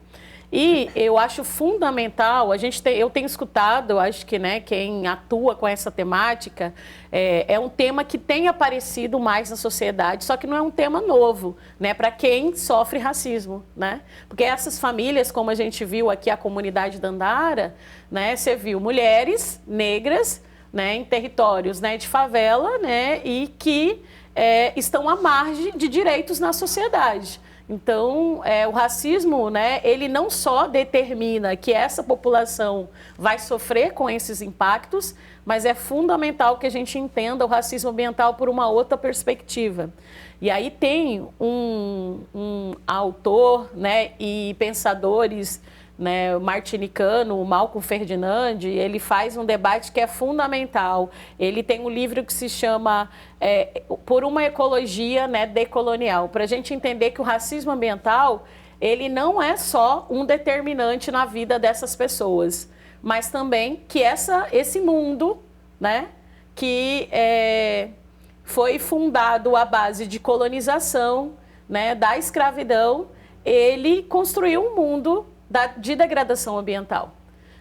E eu acho fundamental, eu tenho escutado, eu acho que, né, quem atua com essa temática, é um tema que tem aparecido mais na sociedade, só que não é um tema novo, né, para quem sofre racismo, né? Porque essas famílias, como a gente viu aqui, a comunidade Dandara, né, você viu mulheres negras, né, em territórios, né, de favela, né, e que estão à margem de direitos na sociedade. Então, o racismo, né, ele não só determina que essa população vai sofrer com esses impactos, mas é fundamental que a gente entenda o racismo ambiental por uma outra perspectiva. E aí tem um autor, né, e pensadores, né, martinicano, o Malcolm Ferdinand, ele faz um debate que é fundamental. Ele tem um livro que se chama Por uma Ecologia, né, Decolonial, para a gente entender que o racismo ambiental, ele não é só um determinante na vida dessas pessoas, mas também que esse mundo, né, que foi fundado à base de colonização, né, da escravidão, ele construiu um mundo de degradação ambiental.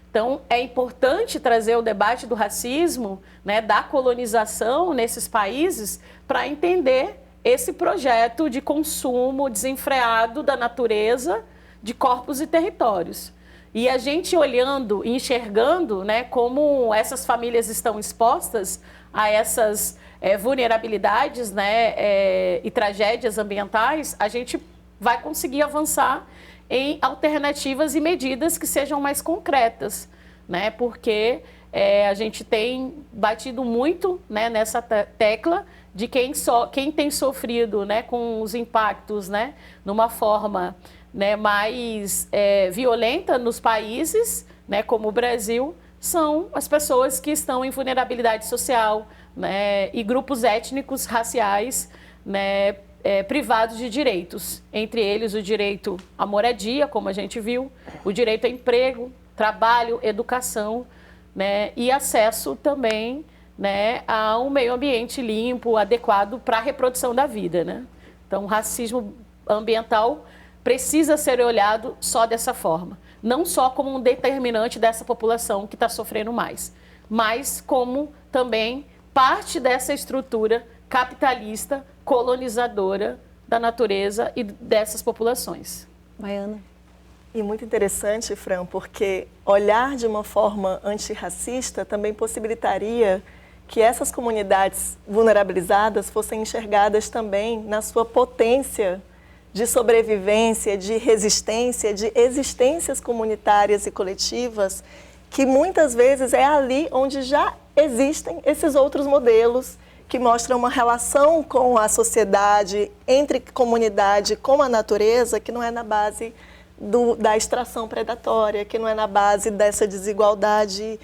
Então, é importante trazer o debate do racismo, né, da colonização nesses países para entender esse projeto de consumo desenfreado da natureza, de corpos e territórios. E a gente olhando e enxergando, né, como essas famílias estão expostas a essas vulnerabilidades, né, e tragédias ambientais, a gente vai conseguir avançar em alternativas e medidas que sejam mais concretas, né? Porque a gente tem batido muito, né, nessa tecla de quem tem sofrido, né, com os impactos, né, numa forma, né, mais violenta nos países, né, como o Brasil, são as pessoas que estão em vulnerabilidade social, né, e grupos étnicos, raciais, né, privados de direitos, entre eles o direito à moradia, como a gente viu, o direito a emprego, trabalho, educação, né, e acesso também, né, a um meio ambiente limpo, adequado para a reprodução da vida, né? Então, o racismo ambiental precisa ser olhado só dessa forma, não só como um determinante dessa população que está sofrendo mais, mas como também parte dessa estrutura capitalista, colonizadora da natureza e dessas populações. Maiana. E muito interessante, Fran, porque olhar de uma forma antirracista também possibilitaria que essas comunidades vulnerabilizadas fossem enxergadas também na sua potência de sobrevivência, de resistência, de existências comunitárias e coletivas, que muitas vezes é ali onde já existem esses outros modelos que mostram uma relação com a sociedade, entre comunidade, com a natureza, que não é na base da extração predatória, que não é na base dessa desigualdade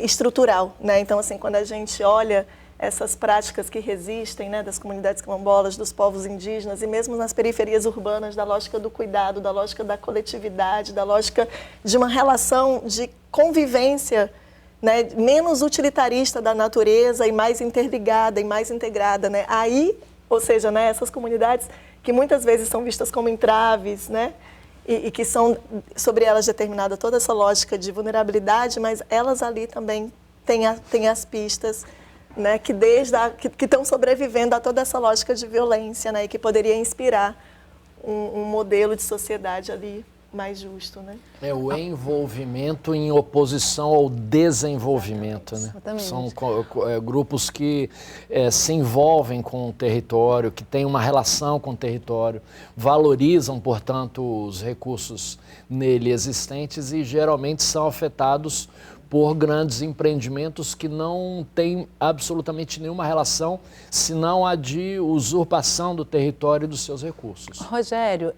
estrutural, né? Então, assim, quando a gente olha essas práticas que resistem, né, das comunidades quilombolas, dos povos indígenas e mesmo nas periferias urbanas, da lógica do cuidado, da lógica da coletividade, da lógica de uma relação de convivência, né, menos utilitarista da natureza e mais interligada e mais integrada, né? Aí, ou seja, né, essas comunidades que muitas vezes são vistas como entraves, né, e que são sobre elas determinada toda essa lógica de vulnerabilidade, mas elas ali também têm as pistas, né, que estão sobrevivendo a toda essa lógica de violência, né, e que poderia inspirar um modelo de sociedade ali mais justo, né? É o envolvimento em oposição ao desenvolvimento, né? Exatamente. São grupos que se envolvem com o território, que têm uma relação com o território, valorizam, portanto, os recursos nele existentes e geralmente são afetados por grandes empreendimentos que não têm absolutamente nenhuma relação, senão a de usurpação do território e dos seus recursos. Rogério,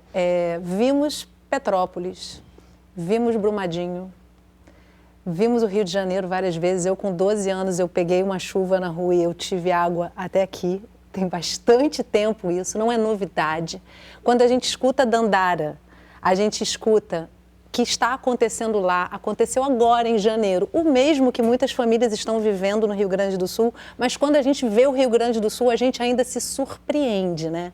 vimos Petrópolis, vimos Brumadinho, vimos o Rio de Janeiro várias vezes. Eu, com 12 anos, eu peguei uma chuva na rua e eu tive água até aqui. Tem bastante tempo isso, não é novidade. Quando a gente escuta Dandara, a gente escuta que está acontecendo lá, aconteceu agora em janeiro, o mesmo que muitas famílias estão vivendo no Rio Grande do Sul, mas quando a gente vê o Rio Grande do Sul, a gente ainda se surpreende, né?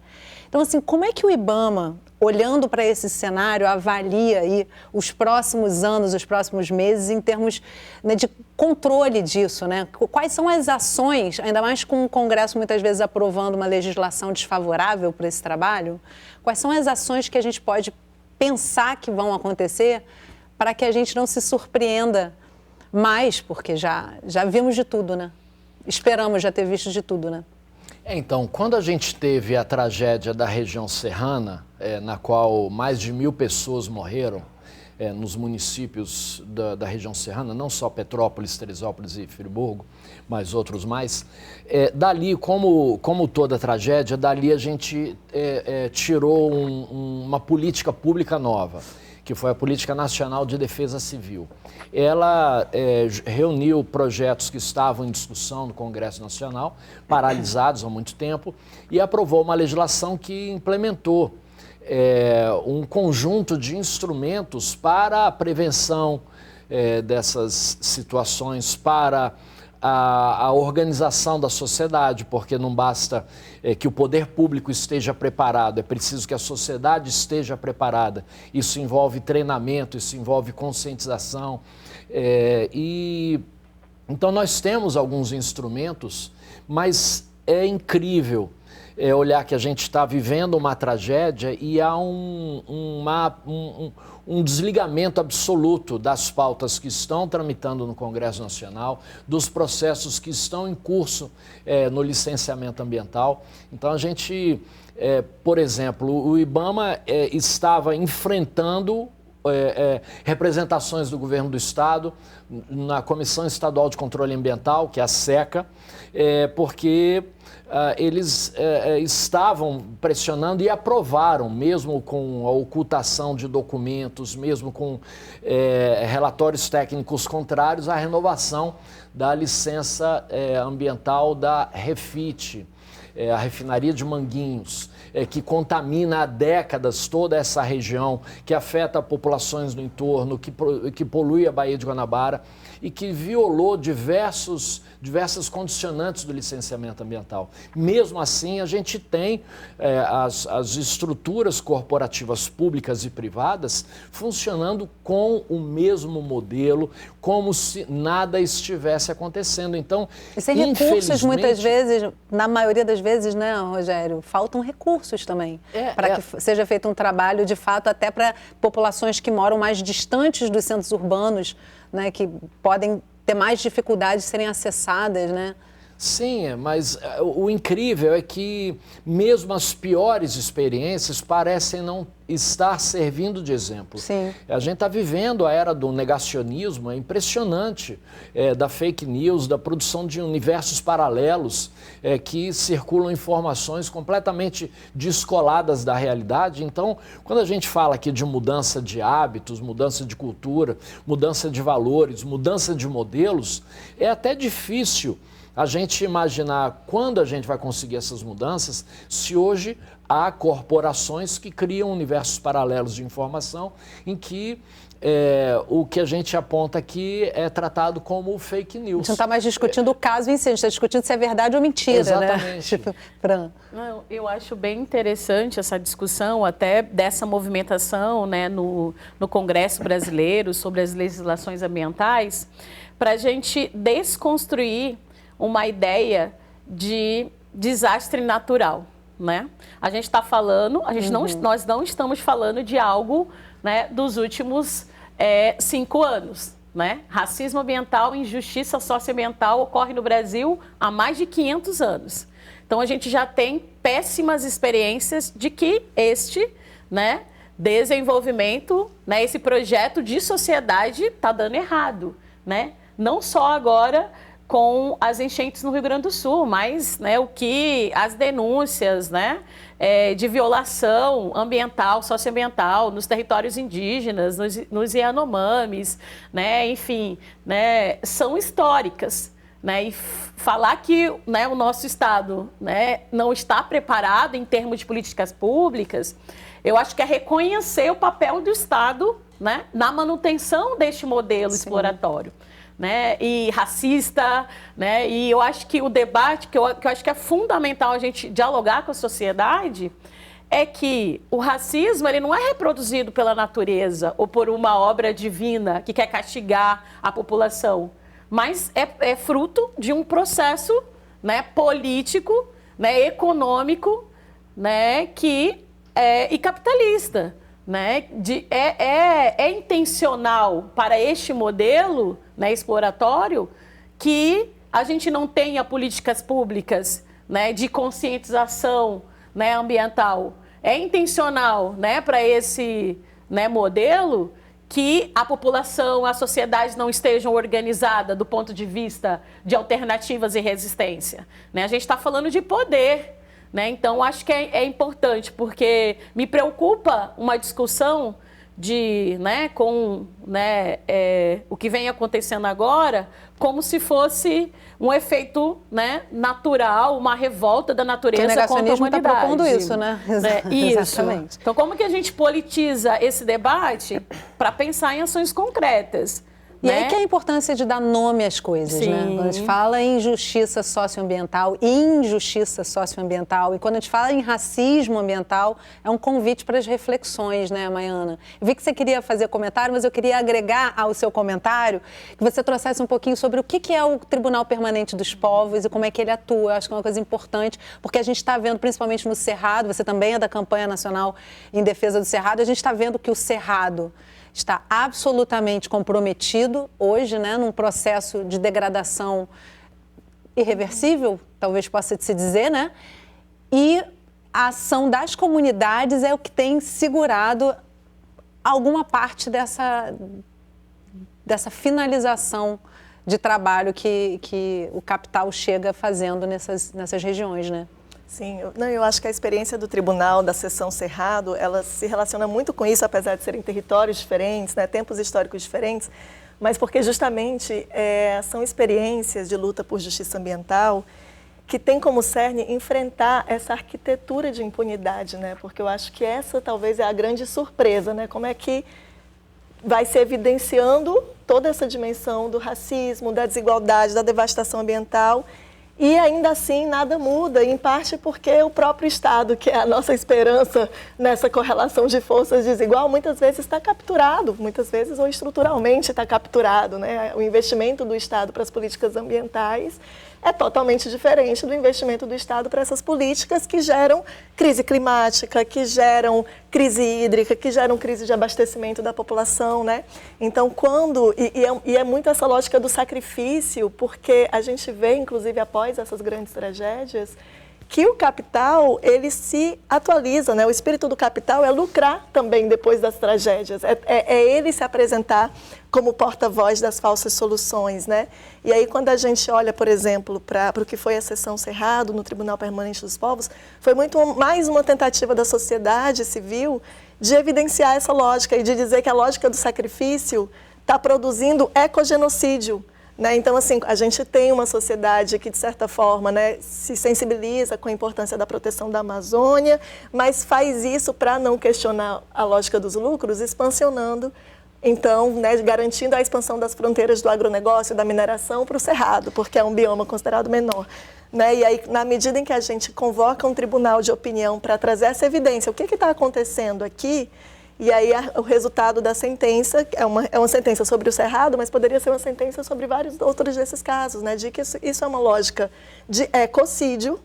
Então, assim, como é que o IBAMA, olhando para esse cenário, avalia aí os próximos anos, os próximos meses, em termos, né, de controle disso, né? Quais são as ações, ainda mais com o Congresso muitas vezes aprovando uma legislação desfavorável para esse trabalho, quais são as ações que a gente pode pensar que vão acontecer para que a gente não se surpreenda mais, porque já vimos de tudo, né? Esperamos já ter visto de tudo, né? Então, quando a gente teve a tragédia da região serrana, na qual mais de 1.000 pessoas morreram nos municípios da região serrana, não só Petrópolis, Teresópolis e Friburgo, mas outros mais, dali, como toda tragédia, dali a gente tirou uma política pública nova, que foi a Política Nacional de Defesa Civil. Ela reuniu projetos que estavam em discussão no Congresso Nacional, paralisados há muito tempo, e aprovou uma legislação que implementou um conjunto de instrumentos para a prevenção dessas situações, para a organização da sociedade, porque não basta que o poder público esteja preparado, é preciso que a sociedade esteja preparada. Isso envolve treinamento, isso envolve conscientização. Então nós temos alguns instrumentos, mas é incrível olhar que a gente está vivendo uma tragédia e há um desligamento absoluto das pautas que estão tramitando no Congresso Nacional, dos processos que estão em curso no licenciamento ambiental. Então a gente, por exemplo, o IBAMA estava enfrentando representações do governo do Estado na Comissão Estadual de Controle Ambiental, que é a SECA, porque eles estavam pressionando e aprovaram, mesmo com a ocultação de documentos, mesmo com relatórios técnicos contrários, a renovação da licença ambiental da Refit, a refinaria de Manguinhos, que contamina há décadas toda essa região, que afeta populações no entorno, que polui a Baía de Guanabara e que violou diversas condicionantes do licenciamento ambiental. Mesmo assim, a gente tem as estruturas corporativas públicas e privadas funcionando com o mesmo modelo, como se nada estivesse acontecendo. Então, e sem recursos, muitas vezes, na maioria das vezes, né, Rogério, faltam recursos também para que seja feito um trabalho, de fato, até para populações que moram mais distantes dos centros urbanos, né, que podem ter mais dificuldade de serem acessadas, né? Sim, mas o incrível é que mesmo as piores experiências parecem não estar servindo de exemplo. Sim. A gente está vivendo a era do negacionismo, é impressionante, da fake news, da produção de universos paralelos que circulam informações completamente descoladas da realidade. Então, quando a gente fala aqui de mudança de hábitos, mudança de cultura, mudança de valores, mudança de modelos, é até difícil a gente imaginar quando a gente vai conseguir essas mudanças, se hoje há corporações que criam universos paralelos de informação em que o que a gente aponta aqui é tratado como fake news. A gente não está mais discutindo o caso em si, a gente está discutindo se é verdade ou mentira, exatamente. né? Fran. Não, eu acho bem interessante essa discussão até dessa movimentação, né, no Congresso Brasileiro sobre as legislações ambientais, para a gente desconstruir uma ideia de desastre natural, né? A gente está falando, nós não estamos falando de algo, né, dos últimos 5 anos, né? Racismo ambiental e injustiça socioambiental ocorre no Brasil há mais de 500 anos. Então a gente já tem péssimas experiências de que né, desenvolvimento, né, esse projeto de sociedade está dando errado, né? Não só agora com as enchentes no Rio Grande do Sul, mas, né, as denúncias, né, de violação ambiental, socioambiental nos territórios indígenas, nos Yanomamis, né, enfim, né, são históricas. Né, e falar que, né, o nosso Estado, né, não está preparado em termos de políticas públicas, eu acho que é reconhecer o papel do Estado, né, na manutenção deste modelo exploratório. Né, e racista, né, e eu acho que o debate, que eu acho que é fundamental a gente dialogar com a sociedade, é que o racismo ele não é reproduzido pela natureza ou por uma obra divina que quer castigar a população, mas é fruto de um processo, né, político, né, econômico, né, e capitalista. Né, é intencional para este modelo, né, exploratório que a gente não tenha políticas públicas, né, de conscientização, né, ambiental. É intencional, né, para esse, né, modelo que a população, a sociedade não estejam organizada do ponto de vista de alternativas e resistência. Né? A gente está falando de poder. Né? Então, acho que é importante, porque me preocupa uma discussão com o que vem acontecendo agora, como se fosse um efeito, né, natural, uma revolta da natureza contra a humanidade. Está propondo isso, né? Isso. Exatamente. Então, como que a gente politiza esse debate para pensar em ações concretas? E aí que é a importância de dar nome às coisas, Sim. né? Quando a gente fala em justiça socioambiental, injustiça socioambiental, e quando a gente fala em racismo ambiental, é um convite para as reflexões, né, Maiana? Eu vi que você queria fazer comentário, mas eu queria agregar ao seu comentário que você trouxesse um pouquinho sobre o que é o Tribunal Permanente dos Povos e como é que ele atua. Eu acho que é uma coisa importante, porque a gente está vendo, principalmente no Cerrado, você também é da campanha nacional em defesa do Cerrado, a gente está vendo que o Cerrado está absolutamente comprometido hoje, né, num processo de degradação irreversível, talvez possa se dizer, né? E a ação das comunidades é o que tem segurado alguma parte dessa finalização de trabalho que o capital chega fazendo nessas regiões, né? Sim, eu acho que a experiência do tribunal, da seção Cerrado, ela se relaciona muito com isso, apesar de serem territórios diferentes, né, tempos históricos diferentes, mas porque justamente são experiências de luta por justiça ambiental que tem como cerne enfrentar essa arquitetura de impunidade, né, porque eu acho que essa talvez é a grande surpresa, né, como é que vai se evidenciando toda essa dimensão do racismo, da desigualdade, da devastação ambiental. E ainda assim nada muda, em parte porque o próprio Estado, que é a nossa esperança nessa correlação de forças desigual, muitas vezes está capturado, muitas vezes ou estruturalmente está capturado. Né? O investimento do Estado para as políticas ambientais é totalmente diferente do investimento do Estado para essas políticas que geram crise climática, que geram crise hídrica, que geram crise de abastecimento da população, né? Então, é muito essa lógica do sacrifício, porque a gente vê, inclusive, após essas grandes tragédias, que o capital, ele se atualiza, né? O espírito do capital é lucrar também depois das tragédias, é ele se apresentar como porta-voz das falsas soluções, né? E aí, quando a gente olha, por exemplo, para o que foi a sessão Cerrado no Tribunal Permanente dos Povos, foi muito mais uma tentativa da sociedade civil de evidenciar essa lógica e de dizer que a lógica do sacrifício está produzindo ecogenocídio. Né? Então, assim, a gente tem uma sociedade que, de certa forma, né, se sensibiliza com a importância da proteção da Amazônia, mas faz isso para não questionar a lógica dos lucros, expansionando, então, né, garantindo a expansão das fronteiras do agronegócio, da mineração para o cerrado, porque é um bioma considerado menor. Né? E aí, na medida em que a gente convoca um tribunal de opinião para trazer essa evidência, o que está acontecendo aqui? E aí o resultado da sentença é uma sentença sobre o cerrado, mas poderia ser uma sentença sobre vários outros desses casos, né? De que isso é uma lógica de ecocídio,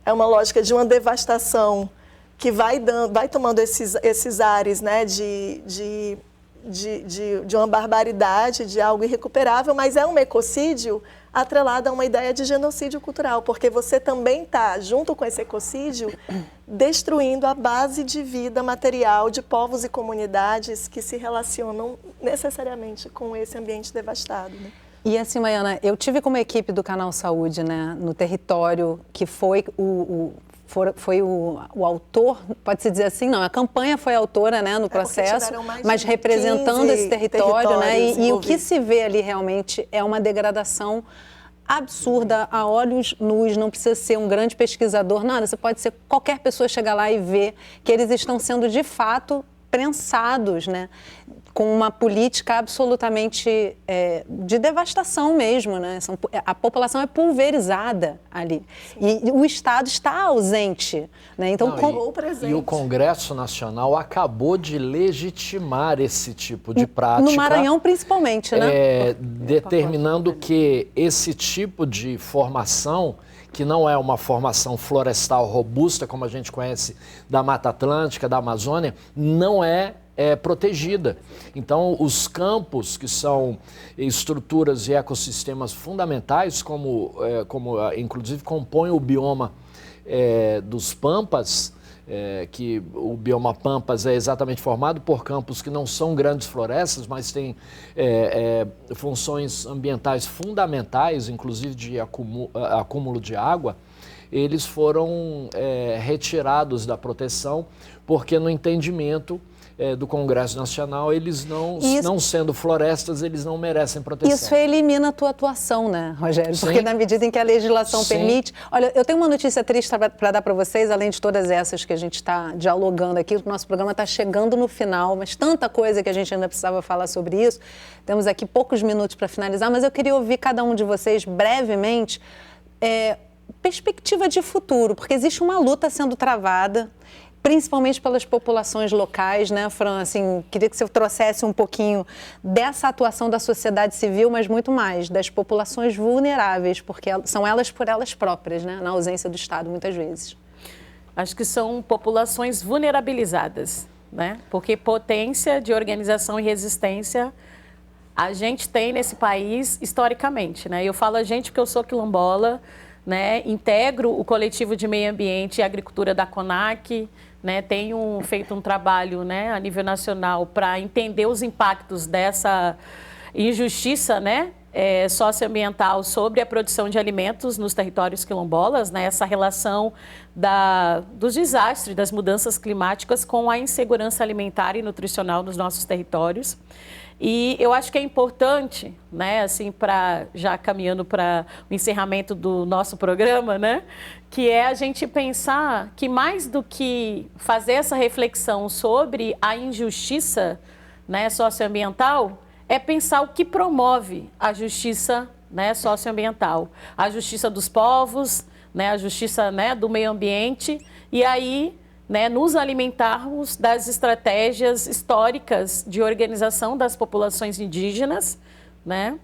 é uma lógica de uma devastação que vai tomando esses ares, né? De uma barbaridade, de algo irrecuperável, mas é um ecocídio atrelado a uma ideia de genocídio cultural, porque você também está, junto com esse ecocídio, destruindo a base de vida material de povos e comunidades que se relacionam necessariamente com esse ambiente devastado. Né? E assim, Maiana, eu tive como equipe do Canal Saúde, né, no território que foi o autor, pode-se dizer assim, não, a campanha foi autora, né, no processo, mas representando esse território, né, e o que se vê ali realmente é uma degradação absurda, a olhos nus, não precisa ser um grande pesquisador, nada, você pode ser qualquer pessoa chegar lá e ver que eles estão sendo, de fato, prensados, né, com uma política absolutamente de devastação mesmo, né? A população é pulverizada ali. E o Estado está ausente. Né? Então, e o Congresso Nacional acabou de legitimar esse tipo de prática. No Maranhão, principalmente, né? Determinando que esse tipo de formação, que não é uma formação florestal robusta, como a gente conhece da Mata Atlântica, da Amazônia, não é protegida. Então, os campos, que são estruturas e ecossistemas fundamentais, como inclusive compõem o bioma dos Pampas, que o bioma Pampas é exatamente formado por campos que não são grandes florestas, mas têm funções ambientais fundamentais, inclusive de acúmulo de água, eles foram retirados da proteção, porque no entendimento do Congresso Nacional, eles não sendo florestas, eles não merecem proteção. Isso elimina a tua atuação, né, Rogério? Porque na medida em que a legislação permite... Olha, eu tenho uma notícia triste para dar para vocês, além de todas essas que a gente está dialogando aqui, o nosso programa está chegando no final, mas tanta coisa que a gente ainda precisava falar sobre isso. Temos aqui poucos minutos para finalizar, mas eu queria ouvir cada um de vocês brevemente perspectiva de futuro, porque existe uma luta sendo travada, principalmente pelas populações locais, né, Fran? Assim, queria que você trouxesse um pouquinho dessa atuação da sociedade civil, mas muito mais das populações vulneráveis, porque são elas por elas próprias, né, na ausência do Estado, muitas vezes. Acho que são populações vulnerabilizadas, né? Porque potência de organização e resistência a gente tem nesse país historicamente, né? Eu falo a gente porque eu sou quilombola, né? Integro o coletivo de meio ambiente e agricultura da CONAC, né? Tenho feito um trabalho, né, a nível nacional para entender os impactos dessa injustiça, né, socioambiental sobre a produção de alimentos nos territórios quilombolas, né? Essa relação dos desastres, das mudanças climáticas com a insegurança alimentar e nutricional nos nossos territórios. E eu acho que é importante, né, assim, já caminhando para o encerramento do nosso programa, né, que é a gente pensar que mais do que fazer essa reflexão sobre a injustiça, né, socioambiental, é pensar o que promove a justiça, né, socioambiental, a justiça dos povos, né, a justiça, né, do meio ambiente, e aí, né, nos alimentarmos das estratégias históricas de organização das populações indígenas, né,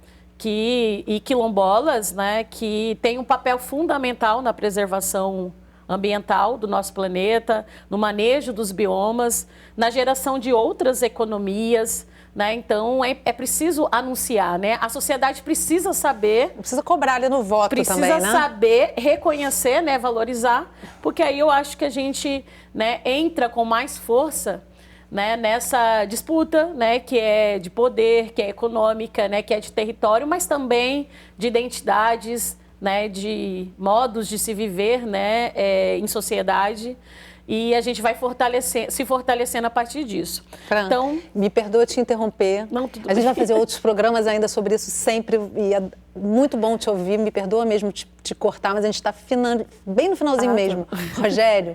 e quilombolas, né, que têm um papel fundamental na preservação ambiental do nosso planeta, no manejo dos biomas, na geração de outras economias, né? Então, é preciso anunciar, né? A sociedade precisa saber... Precisa cobrar ali no voto também, né? Precisa saber, reconhecer, né? Valorizar, porque aí eu acho que a gente, né, entra com mais força, né, nessa disputa, né, que é de poder, que é econômica, né, que é de território, mas também de identidades, né, de modos de se viver, né, em sociedade, e a gente vai se fortalecendo a partir disso. Fran, então, me perdoa te interromper. Não, tudo a gente bem. vai fazer outros programas ainda sobre isso sempre, e é muito bom te ouvir. Me perdoa mesmo te cortar, mas a gente está bem no finalzinho mesmo. Rogério,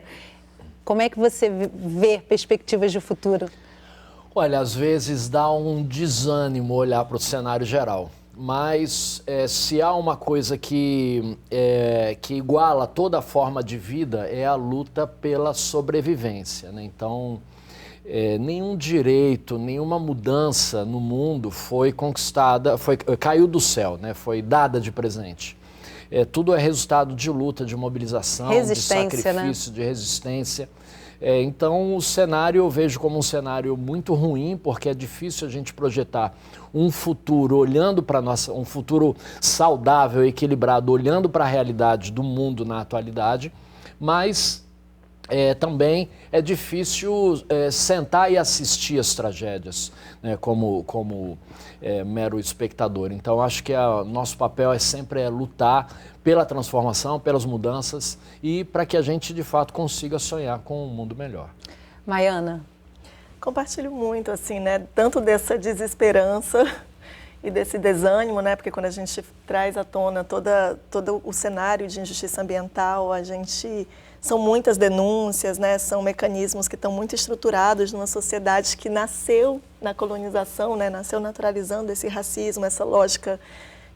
como é que você vê perspectivas de futuro? Olha, às vezes dá um desânimo olhar para o cenário geral. Mas se há uma coisa que iguala toda forma de vida é a luta pela sobrevivência, né? Então, nenhum direito, nenhuma mudança no mundo foi conquistada, caiu do céu, né? Foi dada de presente. Tudo é resultado de luta, de mobilização, de sacrifício, né? De resistência. Então, o cenário eu vejo como um cenário muito ruim, porque é difícil a gente projetar um futuro olhando para um futuro saudável, equilibrado, olhando para a realidade do mundo na atualidade, mas também é difícil sentar e assistir as tragédias, né, como mero espectador. Então, acho que nosso papel sempre lutar pela transformação, pelas mudanças e para que a gente, de fato, consiga sonhar com um mundo melhor. Maiana? Compartilho muito, assim, né? Tanto dessa desesperança e desse desânimo, né? Porque quando a gente traz à tona todo o cenário de injustiça ambiental, são muitas denúncias, né? São mecanismos que estão muito estruturados numa sociedade que nasceu na colonização, né? Nasceu naturalizando esse racismo, essa lógica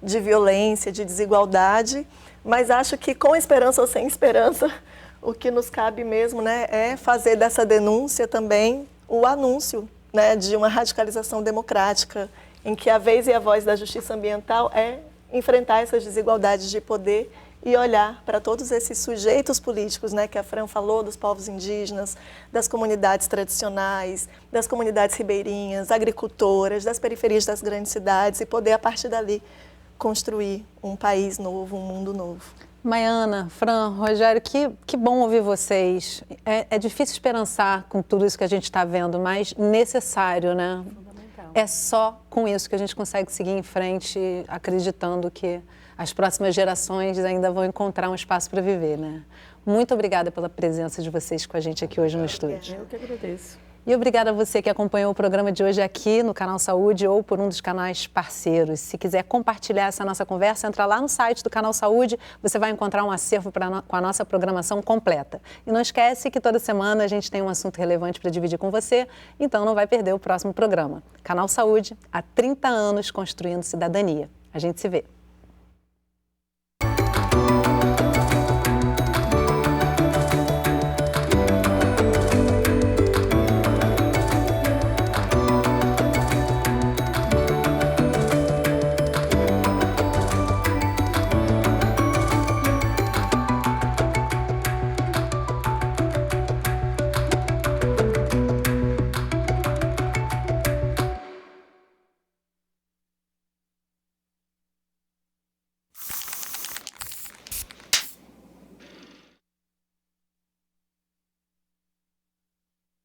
de violência, de desigualdade, mas acho que com esperança ou sem esperança, o que nos cabe mesmo, né, é fazer dessa denúncia também o anúncio, né, de uma radicalização democrática, em que a vez e a voz da justiça ambiental é enfrentar essas desigualdades de poder e olhar para todos esses sujeitos políticos, né, que a Fran falou, dos povos indígenas, das comunidades tradicionais, das comunidades ribeirinhas, agricultoras, das periferias das grandes cidades e poder, a partir dali, construir um país novo, um mundo novo. Maiana, Fran, Rogério, que bom ouvir vocês. É difícil esperançar com tudo isso que a gente está vendo, mas necessário, né? Fundamental. É só com isso que a gente consegue seguir em frente, acreditando que as próximas gerações ainda vão encontrar um espaço para viver, né? Muito obrigada pela presença de vocês com a gente aqui hoje no estúdio. Eu que agradeço. E obrigada a você que acompanhou o programa de hoje aqui no Canal Saúde ou por um dos canais parceiros. Se quiser compartilhar essa nossa conversa, entra lá no site do Canal Saúde, você vai encontrar um acervo com a nossa programação completa. E não esquece que toda semana a gente tem um assunto relevante para dividir com você, então não vai perder o próximo programa. Canal Saúde, há 30 anos construindo cidadania. A gente se vê.